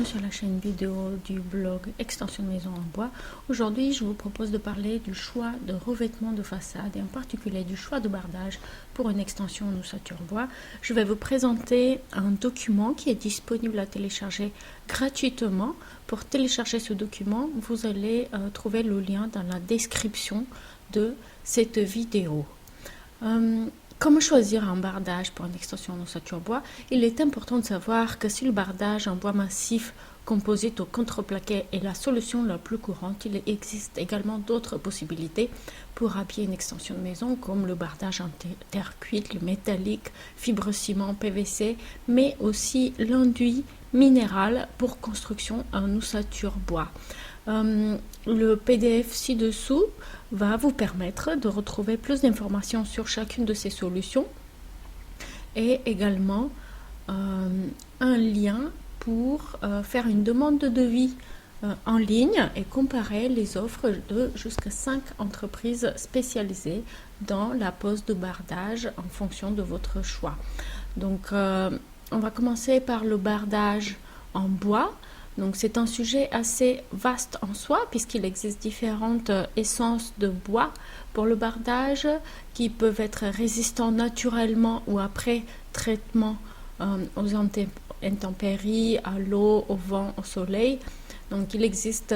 bienvenue sur la chaîne vidéo du blog Extension de maison en bois. Aujourd'hui, je vous propose de parler du choix de revêtement de façade et en particulier du choix de bardage pour une extension en ossature bois. Je vais vous présenter un document qui est disponible à télécharger gratuitement. Pour télécharger ce document, vous allez trouver le lien dans la description de cette vidéo. Comment choisir un bardage pour une extension en ossature bois? Il est important de savoir que si le bardage en bois massif composite ou contreplaqué est la solution la plus courante, il existe également d'autres possibilités pour habiller une extension de maison comme le bardage en terre cuite, le métallique, fibre ciment, PVC, mais aussi l'enduit minéral pour construction en ossature bois. Le PDF ci-dessous va vous permettre de retrouver plus d'informations sur chacune de ces solutions et également un lien pour faire une demande de devis en ligne et comparer les offres de jusqu'à 5 entreprises spécialisées dans la pose de bardage en fonction de votre choix. Donc on va commencer par le bardage en bois. Donc c'est un sujet assez vaste en soi puisqu'il existe différentes essences de bois pour le bardage qui peuvent être résistants naturellement ou après traitement aux intempéries, à l'eau, au vent, au soleil. Donc il existe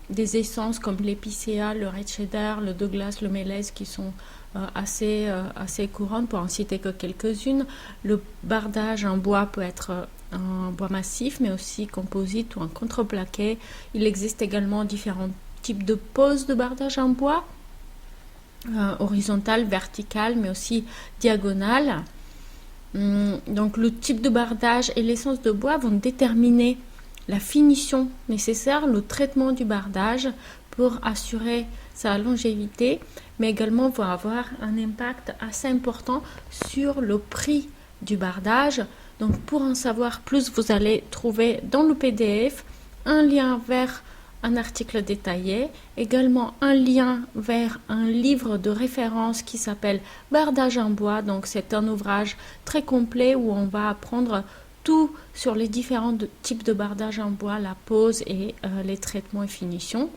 des essences comme l'épicéa, le red cheddar, le Douglas, le mélèze qui sont assez courantes pour en citer que quelques-unes. Le bardage en bois peut être en bois massif mais aussi composite ou en contreplaqué. Il existe également différents types de poses de bardage en bois, horizontale, verticale mais aussi diagonale. Donc le type de bardage et l'essence de bois vont déterminer la finition nécessaire, le traitement du bardage pour assurer sa longévité, mais également vont avoir un impact assez important sur le prix du bardage. Donc pour en savoir plus, vous allez trouver dans le PDF un lien vers un article détaillé, également un lien vers un livre de référence qui s'appelle Bardage en bois. Donc c'est un ouvrage très complet où on va apprendre tout sur les différents types de bardage en bois, la pose et les traitements et finitions.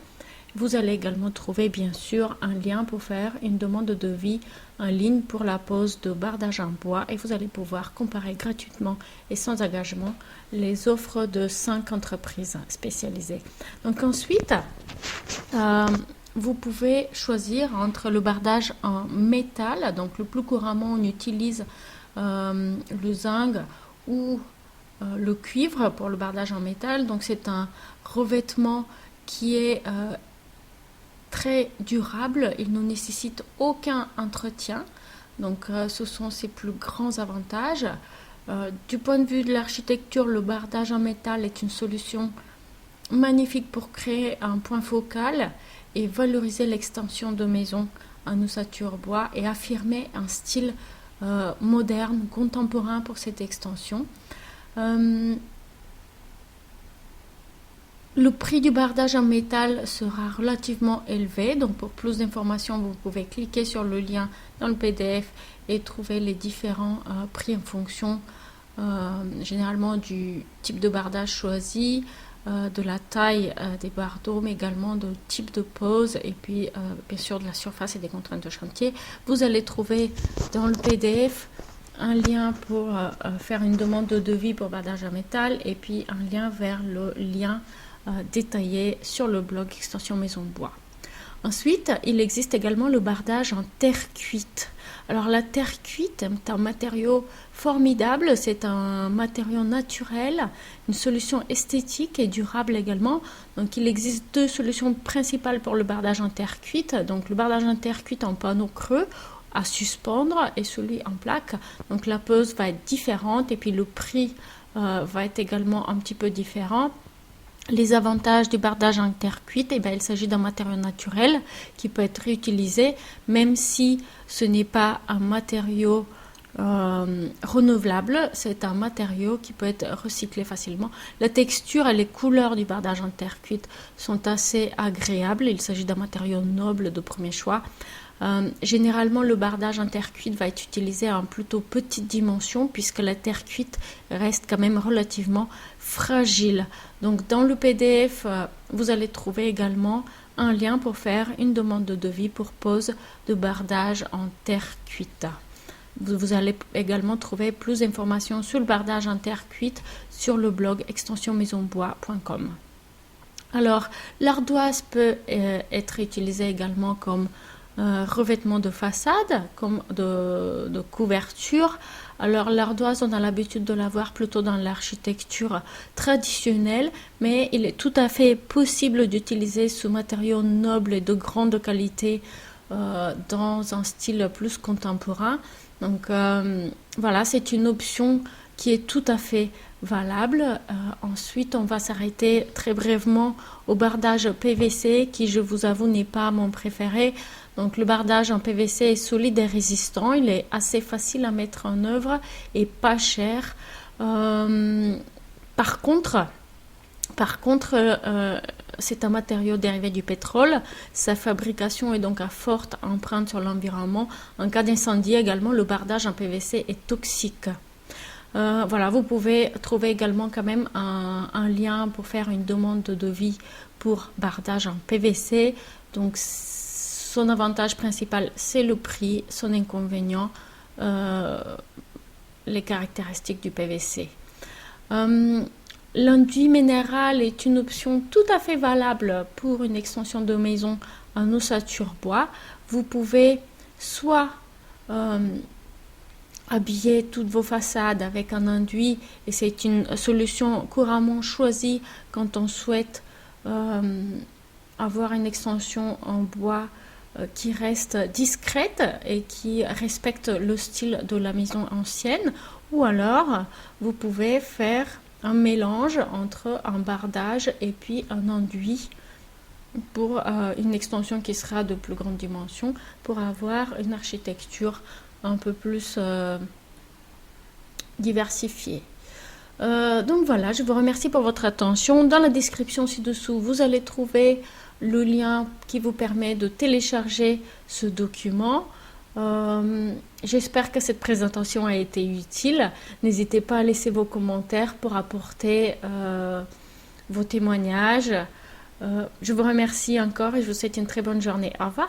Vous allez également trouver bien sûr un lien pour faire une demande de devis en ligne pour la pose de bardage en bois et vous allez pouvoir comparer gratuitement et sans engagement les offres de 5 entreprises spécialisées. Donc ensuite, vous pouvez choisir entre le bardage en métal, donc le plus couramment on utilise le zinc ou le cuivre pour le bardage en métal. Donc c'est un revêtement qui est très durable, il ne nécessite aucun entretien, donc ce sont ses plus grands avantages. Du point de vue de l'architecture, le bardage en métal est une solution magnifique pour créer un point focal et valoriser l'extension de maison en ossature bois et affirmer un style moderne, contemporain pour cette extension. Le prix du bardage en métal sera relativement élevé, donc pour plus d'informations, vous pouvez cliquer sur le lien dans le PDF et trouver les différents prix en fonction généralement du type de bardage choisi, de la taille des bardeaux, mais également de type de pose et puis bien sûr de la surface et des contraintes de chantier. Vous allez trouver dans le PDF un lien pour faire une demande de devis pour bardage en métal et puis un lien vers le lien détaillé sur le blog Extension Maison Bois. Ensuite, il existe également le bardage en terre cuite. Alors la terre cuite est un matériau formidable, c'est un matériau naturel, une solution esthétique et durable également. Donc il existe deux solutions principales pour le bardage en terre cuite. Donc le bardage en terre cuite en panneau creux à suspendre et celui en plaque. Donc la pose va être différente et puis le prix va être également un petit peu différent. Les avantages du bardage en terre cuite, il s'agit d'un matériau naturel qui peut être réutilisé même si ce n'est pas un matériau renouvelable, c'est un matériau qui peut être recyclé facilement. La texture et les couleurs du bardage en terre cuite sont assez agréables, il s'agit d'un matériau noble de premier choix. Généralement, le bardage en terre cuite va être utilisé en plutôt petite dimension puisque la terre cuite reste quand même relativement fragile. Donc dans le PDF, vous allez trouver également un lien pour faire une demande de devis pour pose de bardage en terre cuite. Vous allez également trouver plus d'informations sur le bardage en terre cuite sur le blog extensionmaisonbois.com. Alors, l'ardoise peut être utilisée également comme revêtement de façade, comme de couverture. Alors, l'ardoise, on a l'habitude de la voir plutôt dans l'architecture traditionnelle, mais il est tout à fait possible d'utiliser ce matériau noble et de grande qualité dans un style plus contemporain. Donc, voilà, c'est une option qui est tout à fait valable. Ensuite, on va s'arrêter très brièvement au bardage PVC qui, je vous avoue, n'est pas mon préféré. Donc le bardage en PVC est solide et résistant, il est assez facile à mettre en œuvre et pas cher. Par contre, c'est un matériau dérivé du pétrole. Sa fabrication est donc à forte empreinte sur l'environnement. En cas d'incendie également, le bardage en PVC est toxique. Voilà, vous pouvez trouver également quand même un lien pour faire une demande de devis pour bardage en PVC. Donc son avantage principal, c'est le prix, son inconvénient, les caractéristiques du PVC. L'enduit minéral est une option tout à fait valable pour une extension de maison en ossature bois. Vous pouvez soit habiller toutes vos façades avec un enduit, et c'est une solution couramment choisie quand on souhaite avoir une extension en bois qui reste discrète et qui respecte le style de la maison ancienne, ou alors vous pouvez faire un mélange entre un bardage et puis un enduit pour une extension qui sera de plus grande dimension, pour avoir une architecture un peu plus diversifiée. Donc voilà, je vous remercie pour votre attention. Dans la description ci-dessous, vous allez trouver le lien qui vous permet de télécharger ce document. J'espère que cette présentation a été utile. N'hésitez pas à laisser vos commentaires pour apporter vos témoignages. Je vous remercie encore et je vous souhaite une très bonne journée. Au revoir.